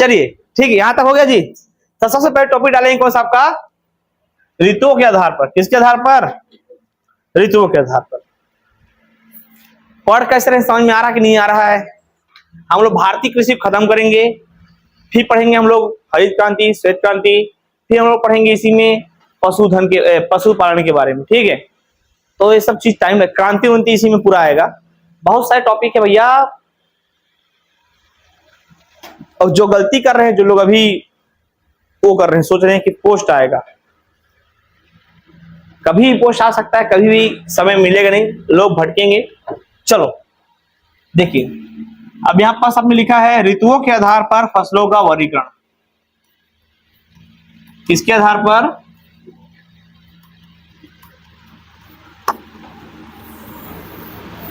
चलिए ठीक है, यहां तक हो गया जी। तो सबसे पहले टॉपिक डालेंगे कौन सा आपका, ऋतुओं के आधार पर। किसके आधार पर, ऋतुओं के आधार पर। पढ़ कैसे रहे, समझ में आ रहा कि नहीं आ रहा है। हम लोग भारतीय कृषि खत्म करेंगे, फिर पढ़ेंगे हम लोग हरित क्रांति, श्वेत क्रांति, फिर हम लोग पढ़ेंगे इसी में पशुधन के पशुपालन के बारे में। ठीक है, तो ये सब चीज टाइम लग, क्रांति उन्ति इसी में पूरा आएगा। बहुत सारे टॉपिक है भैया। और जो गलती कर रहे हैं जो लोग अभी वो कर रहे हैं, सोच रहे हैं कि पोस्ट आएगा, कभी भी पोस्ट आ सकता है, कभी भी समय मिलेगा नहीं, लोग भटकेंगे। चलो देखिए, अब यहां पास आपने लिखा है ऋतुओं के आधार पर फसलों का वर्गीकरण। किसके आधार पर,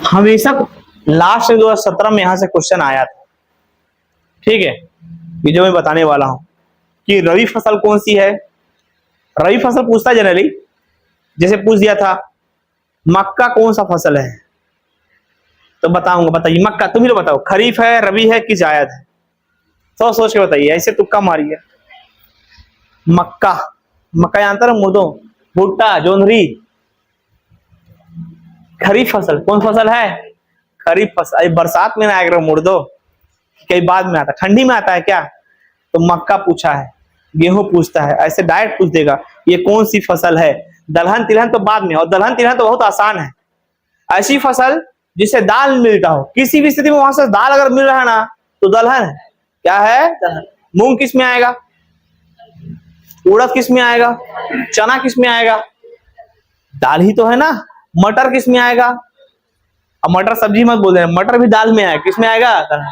हमेशा लास्ट 2017 में यहां से क्वेश्चन आया था। ठीक है, ये जो मैं बताने वाला हूं कि रबी फसल कौन सी है। रबी फसल पूछता है जनरली, जैसे पूछ दिया था मक्का कौन सा फसल है, तो बताऊंगा, बताइए मक्का, तुम ही तो बताओ, खरीफ है, रबी है कि जायद है, तो सोच के बताइए, ऐसे तुक्का मारिए। मक्का, मक्का जानते हो मुर्दों, भुट्टा, जोंधरी। खरीफ फसल कौन फसल है, खरीफ फसल। बरसात में ना आएगा मुर्दों, कई बाद में आता, ठंडी में आता है क्या, तो मक्का पूछा है, गेहूं पूछता है, ऐसे डायरेक्ट पूछ देगा ये कौन सी फसल है। दलहन तिलहन तो बाद में, और दलहन तिलहन तो बहुत आसान है। ऐसी फसल जिसे दाल मिलता हो, किसी भी स्थिति में वहां से दाल अगर मिल रहा है ना तो दलहन है। क्या है, दलहन। मूंग किस में आएगा, उड़द किस में आएगा, चना किस में आएगा, दाल ही तो है ना। मटर किस में आएगा, अब मटर सब्जी मत बोल रहे हैं, मटर भी दाल में आएगा, किस में आएगा, दलहन।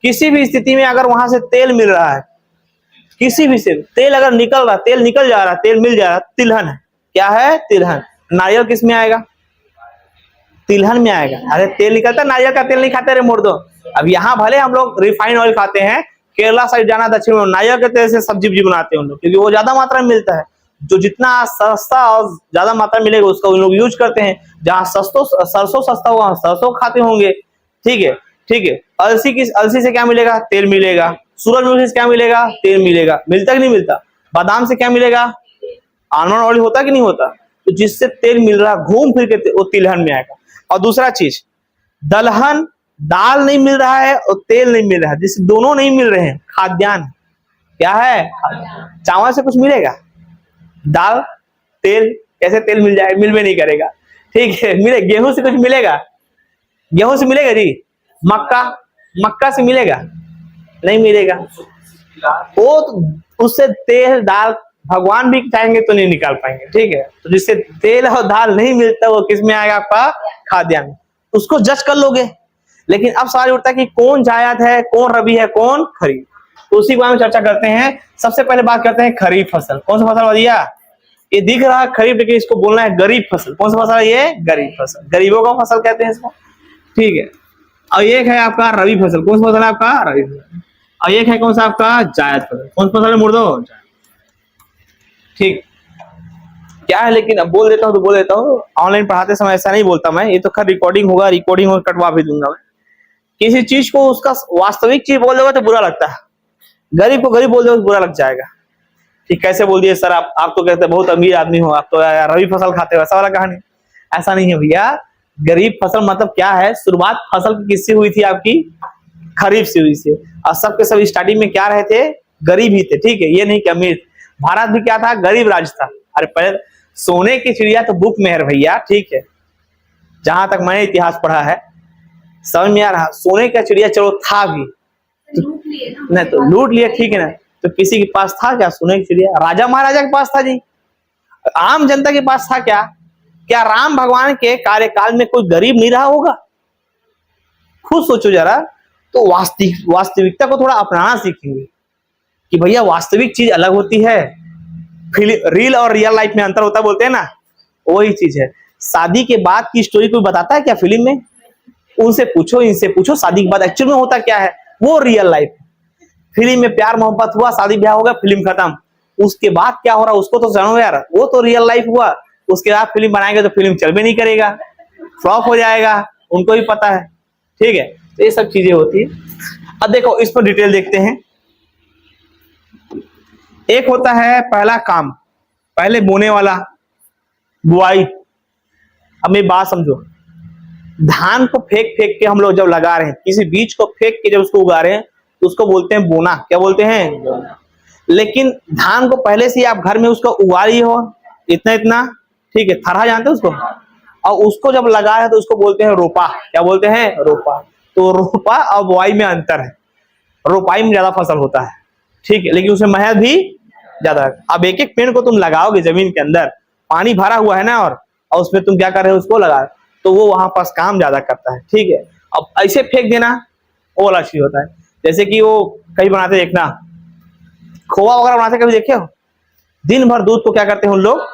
किसी भी स्थिति में अगर वहां से तेल मिल रहा है, किसी भी से तेल अगर निकल रहा, तेल निकल जा रहा, तेल मिल जा रहा, तिलहन है। क्या है, तिलहन। नारियल किस में आएगा, तिलहन में आएगा। अरे तेल निकलता, नारियल का तेल नहीं खाते रे मुर्दो। अब यहाँ भले हम लोग रिफाइंड ऑयल खाते हैं, केरला साइड जाना दक्षिण में नारियल के तेल से सब्जी वब्जी बनाते हैं उन लोग, क्योंकि वो ज्यादा मात्रा में मिलता है। जो जितना सस्ता और ज्यादा मात्रा में मिलेगा उसका उन लोग यूज करते हैं। जहाँ सरसों सस्ता होगा सरसों खाते होंगे। ठीक है, ठीक है। अलसी से क्या मिलेगा, तेल मिलेगा। सूरजमुखी से क्या मिलेगा, तेल मिलेगा। मिलता कि नहीं मिलता। बादाम से क्या मिलेगा, आलमंड ऑयल होता कि नहीं होता। तो जिससे तेल मिल रहा घूम फिर के वो तिलहन में आएगा। और दूसरा चीज, दलहन, दाल नहीं मिल रहा है और तेल नहीं मिल रहा है, जिससे दोनों नहीं मिल रहे हैं, खाद्यान्न। क्या है, चावल से कुछ मिलेगा, दाल तेल, कैसे तेल मिल जाएगा, मिल भी नहीं करेगा। ठीक है, मिले। गेहूं से कुछ मिलेगा, गेहूं से मिलेगा जी। मक्का, मक्का से मिलेगा, नहीं मिलेगा। वो तो उससे तेल दाल भगवान भी चाहेंगे तो नहीं निकाल पाएंगे। ठीक है, तो जिससे तेल और दाल नहीं मिलता वो किस में आएगा, आपका खाद्यान्न। उसको जज कर लोगे। लेकिन अब सवाल उठता है कि कौन जायद है, कौन रबी है, कौन खरीफ। तो उसी को हम चर्चा करते हैं। सबसे पहले बात करते हैं खरीफ फसल। कौन सा फसल भैया, ये दिख रहा है खरीफ, लेकिन इसको बोलना है गरीब फसल। कौन सा फसल है ये, गरीब फसल, गरीबों का फसल कहते हैं इसको। ठीक है, और एक है आपका रबी फसल। कौन सा फसल है आपका, रबी फसल। और एक है कौन सा आपका, जायद फसल। कौन सा फसल है मुर्दो, ठीक। क्या है, लेकिन अब बोल देता हूँ तो बोल देता हूँ, ऑनलाइन पढ़ाते समय ऐसा नहीं बोलता मैं, ये तो खैर रिकॉर्डिंग होगा, रिकॉर्डिंग होकर कटवा भी दूंगा मैं। किसी चीज को उसका वास्तविक चीज बोल दोगे तो बुरा लगता है, गरीब को गरीब बोल दोगे तो बुरा लग जाएगा। ठीक, कैसे बोल दिए सर आप तो कहते हैं बहुत अमीर आदमी हो, आप तो रबी फसल खाते हो, ऐसा वाला कहानी। ऐसा नहीं है भैया। गरीब फसल मतलब क्या है, शुरुआत फसल की किससे हुई थी, आपकी खरीफ से हुई थी। और सबके सब स्टार्टिंग में क्या रहे थे, गरीब ही थे। ठीक है, ये नहीं कि अमीर। भारत भी क्या था, गरीब राज्य था। अरे पहले सोने की चिड़िया तो बुक में है भैया। ठीक है, जहां तक मैंने इतिहास पढ़ा है समझ में आ रहा, सोने का चिड़िया चलो था भी नहीं तो लूट लिया। ठीक है ना, तो किसी के पास था क्या सोने की चिड़िया, राजा महाराजा के पास था जी, आम जनता के पास था क्या। क्या राम भगवान के कार्यकाल में कोई गरीब नहीं रहा होगा, खुद सोचो जरा। तो वास्तविकता को थोड़ा अपनाना सीखेंगे कि भैया वास्तविक चीज अलग होती है, रील और रियल लाइफ में अंतर होता है, बोलते हैं ना, वही चीज है। शादी के बाद की स्टोरी कोई बताता है क्या फिल्म में, उनसे पूछो, इनसे पूछो, शादी के बाद एक्चुअल में होता क्या है, वो रियल लाइफ। फिल्म में प्यार मोहब्बत हुआ, शादी ब्याह हो गया, फिल्म खत्म। उसके बाद क्या हो रहा है उसको तो जानो यार, वो तो रियल लाइफ हुआ। उसके बाद फिल्म बनाएंगे तो फिल्म चल भी नहीं करेगा, फ्लॉप हो जाएगा, उनको भी पता है। ठीक है, तो ये सब चीजें होती है। अब देखो इस पर डिटेल देखते हैं। एक होता है पहला काम, पहले बोने वाला, बुआई। अब मेरी बात समझो, धान को फेंक फेंक के हम लोग जब लगा रहे हैं, किसी बीज को फेंक के जब उसको उगा रहे हैं, तो उसको बोलते हैं बोना। क्या बोलते हैं? लेकिन धान को पहले से ही आप घर में उसको उगा रही हो, इतना इतना, ठीक है, थरहा जानते हो उसको, और उसको जब लगा है तो उसको बोलते हैं रोपा। क्या बोलते हैं? रोपा। तो रोपा और बुआई में अंतर है। रोपाई में ज्यादा फसल होता है, ठीक है, लेकिन उसमें मेहनत भी ज्यादा है। अब एक एक पेड़ को तुम लगाओगे जमीन के अंदर, पानी भरा हुआ है ना, और उसमें तुम क्या कर रहे हो, उसको लगा, तो वो वहां पास काम ज्यादा करता है, ठीक है। अब ऐसे फेंक देना वो वाला चीज होता है। जैसे कि वो कहीं बनाते, देखना खोआ वगैरह बनाते, कभी देखे हो? दिन भर दूध को क्या करते हैं उन लोग,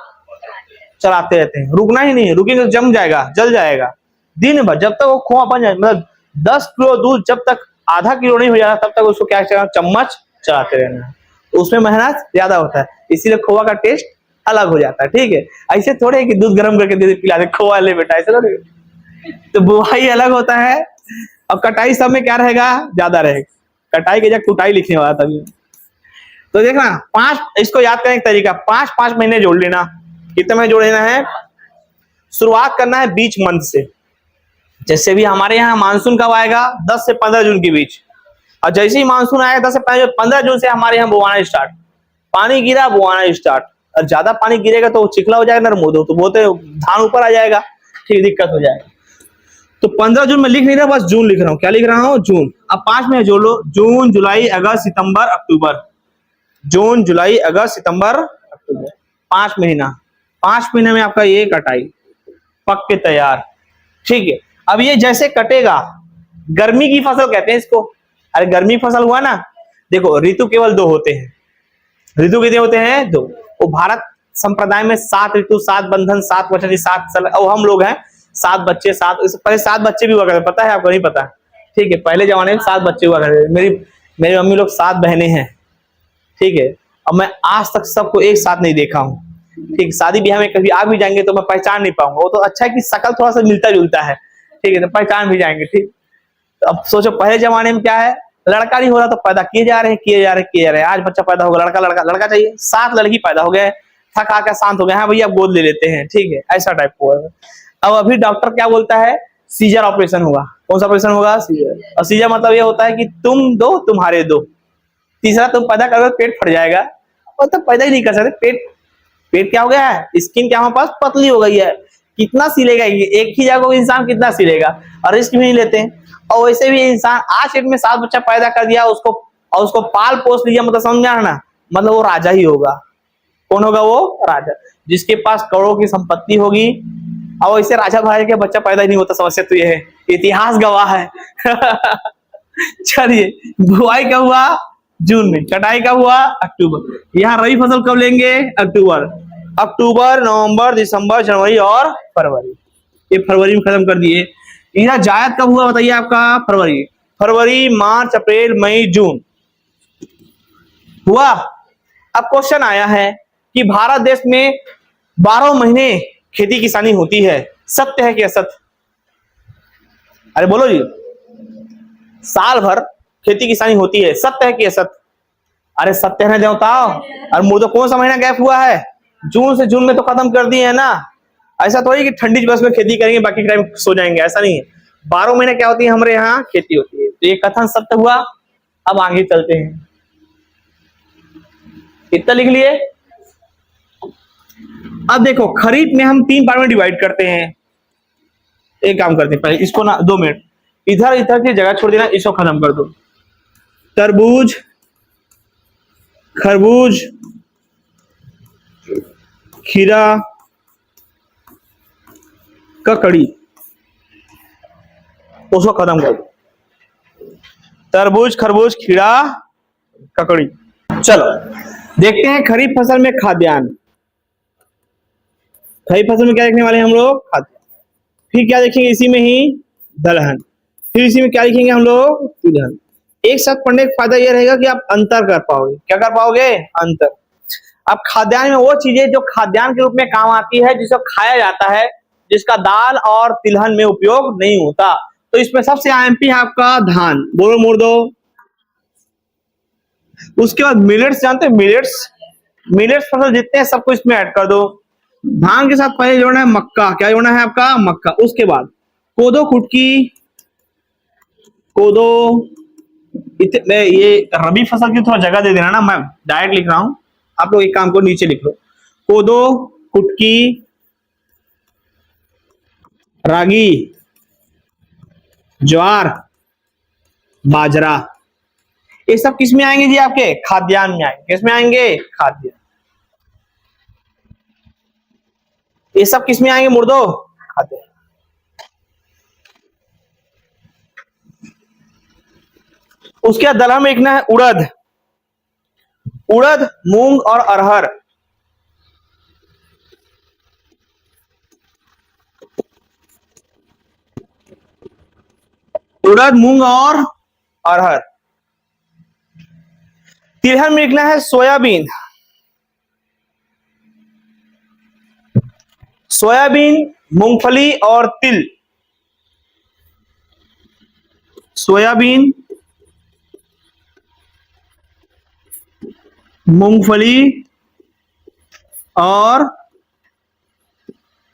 चलाते रहते हैं, रुकना ही नहीं, रुकेंगे तो जम जाएगा, जल जाएगा। दिन भर जब तक वो खोआ बन जाए, मतलब 10 किलो दूध जब तक आधा किलो नहीं हो जाता, तब तक उसको क्या करना, चम्मच चलाते रहना है। तो उसमें मेहनत ज्यादा होता है, इसीलिए खोआ का टेस्ट अलग हो जाता है, ठीक है। ऐसे थोड़े है कि दूध गर्म करके दे पिला दे, खोआ ले बेटा, ऐसे थोड़े। तो बुआई अलग होता है। अब कटाई सब में क्या रहेगा, ज्यादा रहेगा। कटाई के जगह कुटाई लिखने वाला तभी। तो देखना 5, इसको याद करने का तरीका, 5-5 महीने जोड़ लेना। कितने महीने जोड़ लेना है? शुरुआत करना है बीच मंथ से। जैसे भी हमारे यहाँ मानसून कब आएगा, 10 से 15 जून के बीच। और जैसे ही मानसून आएगा 10 से 15 जून से हमारे यहाँ बोआना स्टार्ट। पानी गिरा, बोआना स्टार्ट। और ज्यादा पानी गिरेगा तो चिखला हो जाएगा, नरम हो दो तो बोलते धान ऊपर आ जाएगा, ठीक, दिक्कत हो जाएगा। तो 15 जून में लिख नहीं रहा, बस जून लिख रहा हूँ। क्या लिख रहा हूँ? जून। अब 5 महीने जोड़ लो, जून, जुलाई, अगस्त, सितंबर, अक्टूबर। जून, जुलाई, अगस्त, सितंबर, अक्टूबर, 5 महीना। 5 महीने में आपका ये कटाई पक के तैयार, ठीक है। अब ये जैसे कटेगा, गर्मी की फसल कहते हैं इसको। अरे गर्मी फसल हुआ ना, देखो ऋतु केवल 2 होते हैं। ऋतु कितने होते हैं? 2। वो भारत संप्रदाय में 7 ऋतु, 7 बंधन, 7 वचन, 7 और हम लोग हैं 7 बच्चे, 7, पहले 7 बच्चे भी हुआ करते, पता है आपको? नहीं पता, ठीक है। पहले जमाने में 7 बच्चे हुआ करते। मेरी मम्मी लोग 7 बहनें हैं, ठीक है। अब मैं आज तक सबको एक साथ नहीं देखा हूँ, ठीक। शादी ब्याह में कभी आ भी जाएंगे तो मैं पहचान नहीं पाऊंगा। वो तो अच्छा है कि शकल थोड़ा सा मिलता जुलता है, ठीक है, तो पहचान भी जाएंगे, ठीक। तो अब सोचो पहले जमाने में क्या है, लड़का नहीं हो रहा तो पैदा किए जा रहे हैं, किए जा रहे हैं, किए जा रहे हैं। आज बच्चा पैदा होगा, लड़का लड़का लड़का चाहिए, 7 लड़की पैदा हो गए, थक आकर शांत हो गए, हाँ भैया गोद ले लेते हैं, ठीक है, ऐसा टाइप हुआ है। अब अभी डॉक्टर क्या बोलता है, सीजर ऑपरेशन होगा। कौन सा ऑपरेशन होगा? सीजर। और सीजर मतलब ये होता है कि तुम दो, तुम्हारे दो, तीसरा तुम पैदा करोगे पेट फट जाएगा, और तब पैदा ही नहीं कर सकते। पेट क्या हो गया है, स्किन क्या हमारे पास पतली हो गई है, कितना सिलेगा ये, एक ही जगह इंसान कितना सिलेगा, और रिस्क भी नहीं लेते हैं। और वैसे भी इंसान आज पेट में 7 बच्चा पैदा कर दिया उसको, और उसको पाल पोस लिया, मतलब समझा ना, मतलब वो राजा ही होगा। कौन होगा वो? राजा, जिसके पास करोड़ों की संपत्ति होगी। और वैसे राजा भाई के बच्चा पैदा ही नहीं होता, समस्या तो ये है, इतिहास गवाह है। चलिए, बुआई कब हुआ? जून में। कटाई कब हुआ? अक्टूबर। यहाँ रबी फसल कब लेंगे? अक्टूबर। अक्टूबर, नवंबर, दिसंबर, जनवरी और फरवरी। ये फरवरी में खत्म कर दिए। यहाँ जायद कब हुआ बताइए आपका? फरवरी। फरवरी, मार्च, अप्रैल, मई, जून हुआ। अब क्वेश्चन आया है कि भारत देश में 12 महीने खेती किसानी होती है, सत्य है कि असत्य? अरे बोलो जी, साल भर खेती किसानी होती है, सत्य है कि असत्य? अरे सत्य है देवता। और मुझे कौन सा महीना गैप हुआ है? जून से जून में तो खत्म कर दिए है ना। ऐसा तो है कि ठंडी बस में खेती करेंगे, बाकी टाइम सो जाएंगे, ऐसा नहीं है। 12 महीने क्या होती है हमारे यहाँ? खेती होती है। तो ये कथन सत्य हुआ। अब आगे चलते हैं, इतना लिख लिए। अब देखो, खरीफ में हम 3 पार्ट में डिवाइड करते हैं। एक काम करते हैं, पहले इसको ना 2 मिनट इधर इधर की जगह छोड़ देना, इसको खत्म कर दो। तरबूज, खरबूज, खीरा, ककड़ी, उसको खत्म कर दो। तरबूज, खरबूज, खीरा, ककड़ी। चलो देखते हैं खरीफ फसल में खाद्यान्न। खरीफ फसल में क्या देखने वाले हैं हम लोग? खाद्यान्न। फिर क्या देखेंगे इसी में ही? दलहन। फिर इसी में क्या लिखेंगे हम लोग? तिलहन। एक साथ पढ़ने का फायदा यह रहेगा कि आप अंतर कर पाओगे। क्या कर पाओगे? अंतर। अब खाद्यान्न में वो चीजें जो खाद्यान्न के रूप में काम आती है, जिसको खाया जाता है, जिसका दाल और तिलहन में उपयोग नहीं होता। तो इसमें सबसे आईएमपी है आपका धान। बोलो मोड़ दो। उसके बाद मिलेट्स, जानते हैं मिलेट्स? मिलेट्स फसल जितने हैं सबको इसमें ऐड कर दो। धान के साथ पहले जोड़ना है मक्का, क्या जोड़ना है आपका मक्का। उसके बाद कोदो कुटकी, कोदो ये रबी फसल की थोड़ा जगह दे देना ना, मैं डायरेक्ट लिख रहा हूं, आप लोग एक काम को नीचे लिख लो। कोदो कुटकी रागी ज्वार बाजरा, ये सब किस में आएंगे जी आपके खाद्यान्न में आएंगे। किस में आएंगे खाद्यान्न। ये सब किस में आएंगे मुर्दो खाद्यान्न। उसके बाद दलहन में लिखना है उड़द, उड़द मूंग और अरहर। उड़द मूंग और अरहर। तिलहन में लिखना है सोयाबीन, सोयाबीन मूंगफली और तिल। सोयाबीन मूंगफली और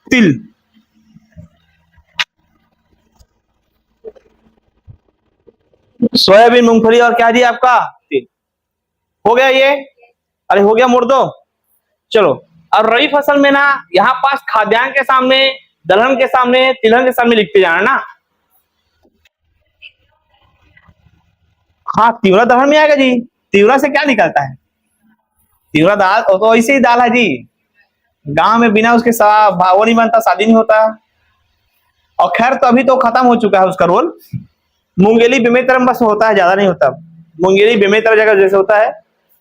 तिल। सोयाबीन मूंगफली और क्या जी आपका तिल। हो गया ये, अरे हो गया मुर्दो। चलो अब रबी फसल में ना यहाँ पास खाद्यान्न के सामने, दलहन के सामने, तिलहन के सामने लिखते जाना ना। हाँ तिवरा दलहन में आएगा जी। तिवरा से क्या निकलता है, तिवरा दाल तो ऐसे ही दाल है जी। गांव में बिना उसके वो नहीं बनता, शादी नहीं होता। और खैर तो अभी तो खत्म हो चुका है उसका रोल। मुंगेली बेमेतरम बस होता है, ज्यादा नहीं होता। मुंगेली बेमेतर जगह जैसे होता है,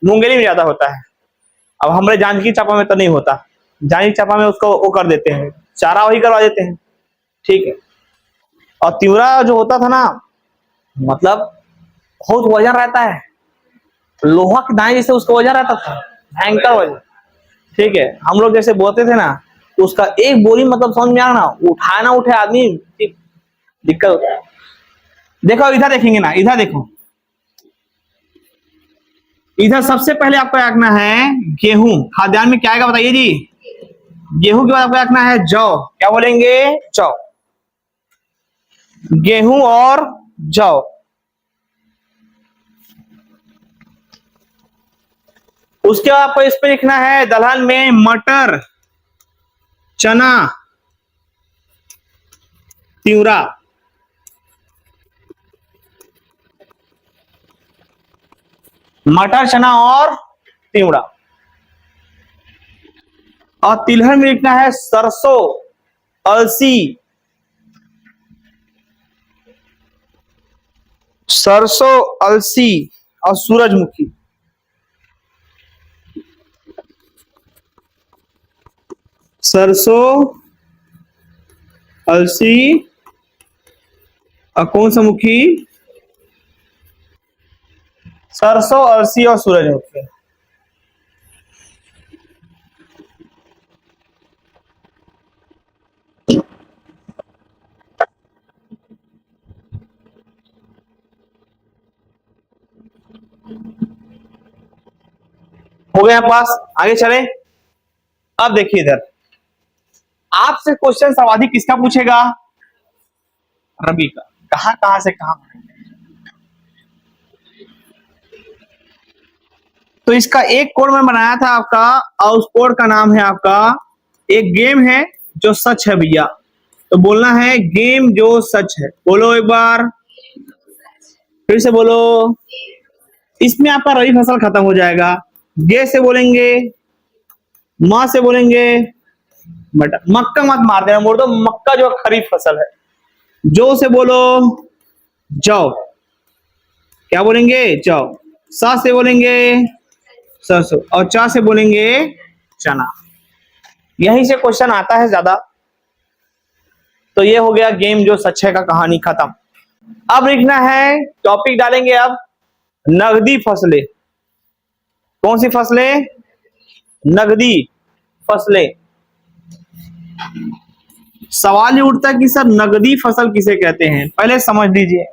मुंगेली में ज्यादा होता है। अब हमारे जानकी चापा में तो नहीं होता। जानकी चापा में उसको वो कर देते हैं, चारा वही करवा देते हैं, ठीक है। और तिवरा जो होता था ना, मतलब बहुत वजन रहता है, लोहा के दाएं जैसे उसका वजन रहता था, भयंकर वजन, ठीक है। हम लोग जैसे बोते थे ना, उसका एक बोरी मतलब समझ में आना, उठाए ना उठे आदमी, दिक्कत होता है। देखो इधर देखेंगे ना, इधर देखो, इधर सबसे पहले आपको रखना है गेहूं। खाद्यान्न में क्या आएगा बताइए जी। गेहूं के बाद आपको रखना है जौ, क्या बोलेंगे जौ, गेहूं और जौ। उसके बाद आपको इस पे लिखना है दलहन में मटर चना तिवरा। मटर चना और तिवड़ा। और तिलहन में लिखना है सरसों अलसी, सरसों अलसी और सूरजमुखी। सरसों अलसी और कौन सा मुखी, सरसों अलसी और सूरजमुखी। हो गया पास, आगे चले। अब देखिए इधर आपसे क्वेश्चन सर्वाधिक किसका पूछेगा, रबी का। कहां से कहां। तो इसका एक कोड मैं बनाया था आपका, और उस कोड का नाम है आपका, एक गेम है जो सच है भैया। तो बोलना है गेम जो सच है, बोलो एक बार फिर से बोलो। इसमें आपका रबी फसल खत्म हो जाएगा। गे से बोलेंगे, माँ से बोलेंगे बटा, मक्का मत मार देना, बोल दो मक्का जो खरीफ फसल है। जो से बोलो जौ, क्या बोलेंगे जौ। सा से बोलेंगे सरसों, और चा से बोलेंगे चना। यहीं से क्वेश्चन आता है ज्यादा। तो ये हो गया गेम जो सच है का कहानी खत्म। अब लिखना है, टॉपिक डालेंगे अब नगदी फसलें। कौन सी फसलें, नगदी फसलें। सवाल ये उठता है कि सर नगदी फसल किसे कहते हैं, पहले समझ लीजिए।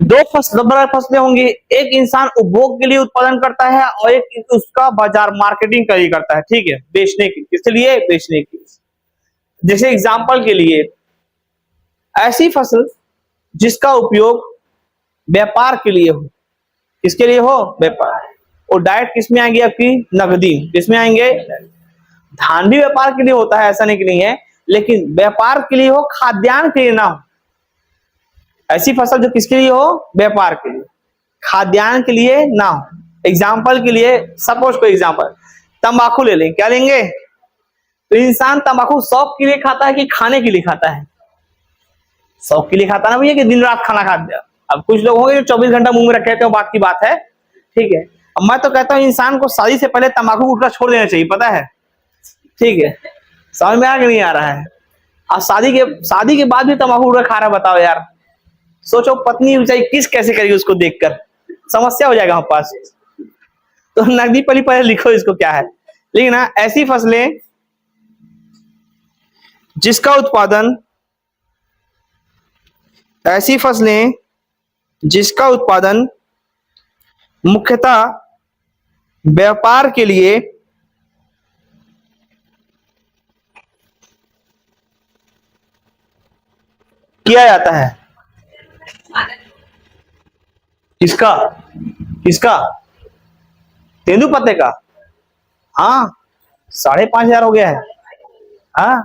दो फसलें होंगी, एक इंसान उपभोग के लिए उत्पादन करता है और एक उसका बाजार मार्केटिंग के लिए करता है, ठीक है, बेचने की, किसके लिए, बेचने की। जैसे एग्जांपल के लिए ऐसी फसल जिसका उपयोग व्यापार के लिए हो, किसके लिए हो, व्यापार। और डायरेक्ट किसमें आएंगे, आपकी नकदी, किसमें आएंगे, धान भी व्यापार के लिए होता है, ऐसा नहीं कि नहीं है, लेकिन व्यापार के लिए हो, खाद्यान्न के लिए ना हो। ऐसी फसल जो किसके लिए हो, व्यापार के लिए, खाद्यान्न के लिए ना हो। एग्जाम्पल के लिए, सपोज कोई एग्जाम्पल, तंबाकू ले लें, क्या लेंगे, तो इंसान तंबाकू शौक के लिए खाता है कि खाने के लिए खाता है, शौक के लिए खाता ना भैया कि दिन रात खाना खाते हैं। अब कुछ लोग होंगे जो 24 घंटा मुंह में रखे थे, बात की बात है, ठीक है। अब मैं तो कहता हूं इंसान को शादी से पहले तंबाकू गुटखा छोड़ देना चाहिए, पता है, ठीक है, समझ में आ के नहीं आ रहा है। अब शादी के बाद भी तंबाकू गुटखा खा रहा है, बताओ यार, सोचो पत्नी बेचारी किस कैसे करेगी उसको देखकर, समस्या हो जाएगा हमारे पास। तो नकदी पली पहले लिखो इसको क्या है, लेकिन ना ऐसी फसलें जिसका उत्पादन, ऐसी फसलें जिसका उत्पादन मुख्यतः व्यापार के लिए किया जाता है। किसका, किसका, तेंदुपत्ते का, हाँ 5,500 हो गया है, हाँ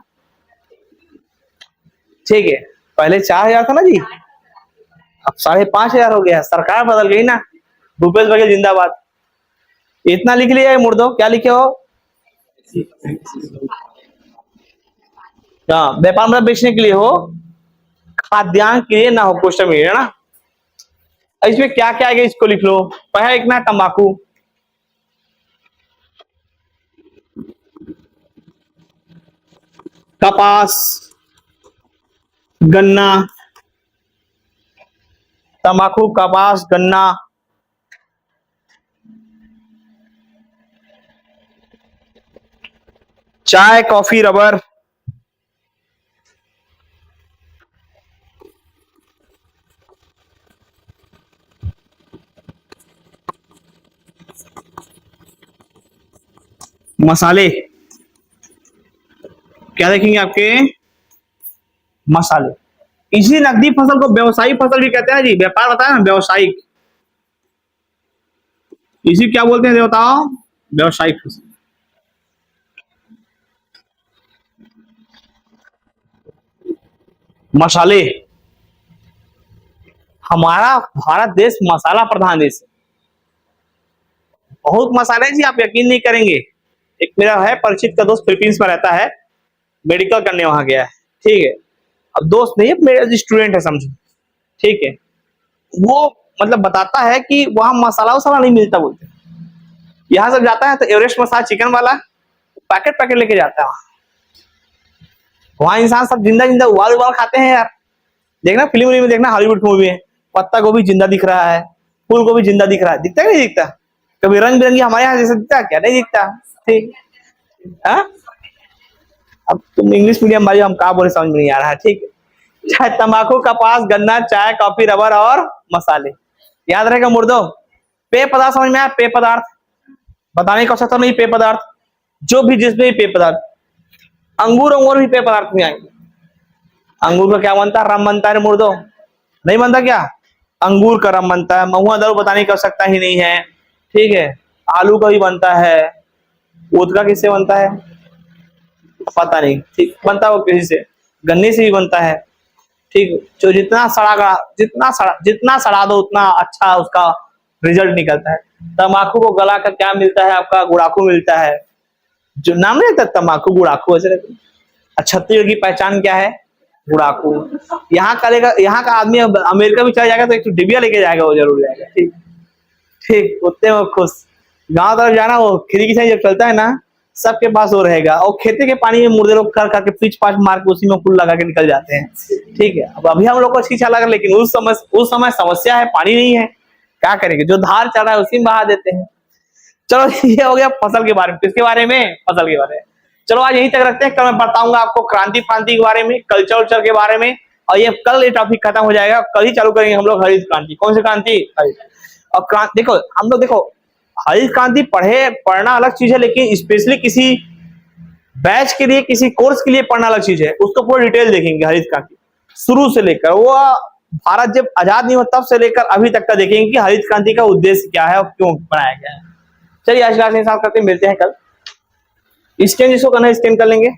ठीक है, पहले 4,000 था ना जी, अब 5,500 हो गया है, सरकार बदल गई ना, भूपेश बघेल जिंदाबाद। इतना लिख लिया है मुर्दो, क्या लिखे हो, हाँ व्यापार मतलब बेचने के लिए हो, खाद्यान्न के लिए ना हो, क्वेश्चन में है ना। इसमें क्या क्या आएगा इसको लिख लो। पहला एक ना तंबाकू, कपास, गन्ना, तंबाकू, कपास, गन्ना, चाय, कॉफी, रबर, मसाले, क्या देखेंगे आपके, मसाले। इसी नकदी फसल को व्यवसायिक फसल भी कहते हैं जी, व्यापार होता है ना व्यवसायिक, इसी क्या बोलते हैं बताओ, व्यवसायिक फसल। मसाले, हमारा भारत देश मसाला प्रधान देश है, बहुत मसाले जी, आप यकीन नहीं करेंगे। एक मेरा है परिचित का दोस्त, फिलीपींस में रहता है, मेडिकल करने वहां गया है, ठीक है, अब दोस्त नहीं है, मेरा स्टूडेंट है समझो, ठीक है, वो मतलब बताता है कि वहां मसाला वसाला नहीं मिलता, बोलते यहाँ सब जाता है तो एवरेस्ट मसाला चिकन वाला पैकेट पैकेट लेके जाता है, वहां इंसान सब जिंदा जिंदा उबाल उबाल खाते हैं यार। देखना फिल्म में देखना, हॉलीवुड मूवी में पत्ता गोभी जिंदा दिख रहा है, फूल गोभी जिंदा दिख रहा है, दिखता है नहीं दिखता, कभी रंग बिरंगी हमारे यहाँ जैसे दिखता है क्या, नहीं दिखता, ठीक है। अब तुम इंग्लिश मीडियम भाई, हम कहा बोले समझ में नहीं आ रहा है, ठीक है। चाहे तंबाकू, कपास, गन्ना, चाय, कॉफी, रबर और मसाले, याद रहेगा मुर्दो। पेय पदार्थ समझ में आया, पेय पदार्थ बताने की आवश्यकता नहीं, पेय पदार्थ जो भी जिसमें भी पेय पदार्थ, अंगूर अंगूर भी पेय पदार्थ में आएंगे। अंगूर का क्या बनता है, रम बनता है मुर्दो, नहीं बनता क्या, अंगूर का रम बनता है। महुआ दारू बताने की आवश्यकता ही नहीं है, ठीक है। आलू का भी बनता है, वोदका किससे बनता है पता नहीं, ठीक बनता है वो किसी से, गन्ने से भी बनता है, ठीक। जो जितना सड़ा दो उतना अच्छा उसका रिजल्ट निकलता है। तंबाकू को गला कर क्या मिलता है आपका, गुड़ाखू मिलता है, जो नाम नहीं रहता तंबाकू गुड़ाखू ऐसे रहते। छत्तीसगढ़ की पहचान क्या है, गुड़ाखू। यहाँ का आदमी अमेरिका भी चला जाएगा तो एक डिबिया लेके जाएगा, वो जरूर जाएगा, ठीक ठीक, उतने वो खुश। गांव तरफ जाना, वो खिड़की से जब चलता है ना, सबके पास वो रहेगा, और खेती के पानी में मुर्दे लोग कर करके पीछ पाछ मार के उसी में फूल लगा के निकल जाते हैं, ठीक है। अब अभी हम लोग को अच्छी अच्छा लगा, लेकिन उस समय समस्या है, पानी नहीं है, क्या करेंगे, जो धार चल रहा है उसी में बहा देते हैं। चलो ये हो गया फसल के बारे में, किसके बारे में, फसल के बारे में। चलो आज यहीं तक रखते हैं, कल मैं बताऊंगा आपको क्रांति के बारे में, कल्चर के बारे में, और ये कल ये टॉपिक खत्म हो जाएगा, कल ही चालू करेंगे हम लोग हरित क्रांति। कौन सी क्रांति? हरित। और क्रांति देखो हम लोग, देखो हरित क्रांति पढ़ना अलग चीज है, लेकिन स्पेशली किसी बैच के लिए, किसी कोर्स के लिए पढ़ना अलग चीज है। उसको पूरा डिटेल देखेंगे हरित क्रांति शुरू से लेकर, वो भारत जब आजाद नहीं हुआ तब से लेकर अभी तक का देखेंगे कि हरित क्रांति का उद्देश्य क्या है और क्यों बनाया गया है। चलिए आज क्लास में साथ करते हैं, मिलते हैं कल। स्टैंड जिसको करना है स्टैंड कर लेंगे।